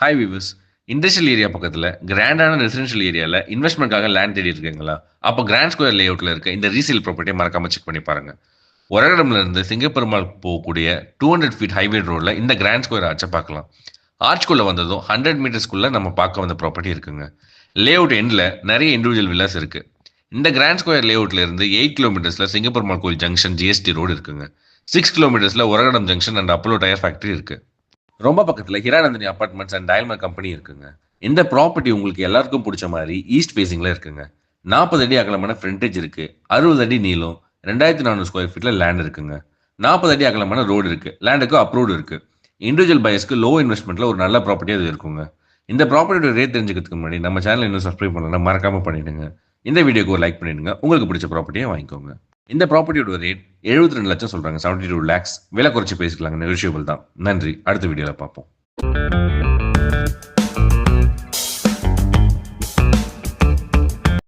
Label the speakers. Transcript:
Speaker 1: Hi விவஸ். Industrial area பக்கத்துல கிராண்டான residential ஏரியால இன்வெஸ்ட்மெண்ட்காக லேண்ட் தேடி இருக்கீங்களா? அப்போ கிராண்ட் ஸ்கொயர் லேஅவுட்ல இருக்க இந்த ரீசேல் ப்ராப்பர்ட்டியை மறக்காம செக் பண்ணி பாருங்க. ஒரகடம்ல இருந்து சிங்கப்பெருமாள் போகக்கூடிய 200 ஃபீட் ஹைவே ரோட்ல இந்த கிராண்ட் ஸ்கொயர் ஆர்ச்சை பார்க்கலாம். ஆர்ச்குள்ள வந்ததும் 100 மீட்டர்ஸ்குள்ள நம்ம பார்க்க வந்த ப்ராப்பர்ட்டி இருக்குங்க. லேஅவுட் எண்ட்ல நிறைய இண்டிவிஜுவல் வில்லாஸ் இருக்கு. இந்த கிராண்ட் ஸ்கொயர் லேஅவுட்ல இருந்து 8 கிலோமீட்டர்ஸ்ல சிங்கப்பெருமாள் கோயில் ஜங்ஷன் ஜிஎஸ்டி ரோடு இருக்குங்க. 6 கிலோமீட்டர்ஸ்ல Oragadam junction and Apollo tyre factory இருக்கு. ரொம்ப பக்கத்துல Hiranandani apartments and Daimler company இருக்குங்க. இந்த ப்ராப்பர்ட்டி உங்களுக்கு எல்லாருக்கும் பிடிச்ச மாதிரி ஈஸ்ட் ஃபேசிங்ல இருக்குங்க. 40 அடி அகலமான ஃப்ரண்டேஜ் இருக்கு. 60 அடி நீளம், 2400 ஸ்கொயர் ஃபீட்ல லேண்ட் இருக்குங்க. 40 அடி அகலமான ரோடு இருக்கு. லேண்டுக்கு அப்ரூவ்டு இருக்கு. இண்டிவிஜுவல் பயர்ஸ்க்கு லோ இன்வெஸ்ட்மெண்ட்ல ஒரு நல்ல ப்ராப்பர்ட்டி அது இருக்குங்க. இந்த ப்ராப்பர்ட்டியோட ரேட் தெரிஞ்சுக்கிறதுக்கு முன்னாடி நம்ம சேனல் இன்னும் சப்ஸ்கிரைப் பண்ணலாம், மறக்காம பண்ணிடுங்க. இந்த வீடியோக்கு ஒரு லைக் பண்ணிடுங்க. உங்களுக்கு பிடிச்ச ப்ராப்பர்ட்டியை வாங்கிக்கோங்க. இந்த ப்ராப்பர்ட்டியோட ரேட் 72 லட்சம் சொல்றாங்க. 72 lakhs. விலை குறைச்சு பேசிக்கலாங்க. நெகோஷியபிள் தான். நன்றி. அடுத்த வீடியோல பார்ப்போம்.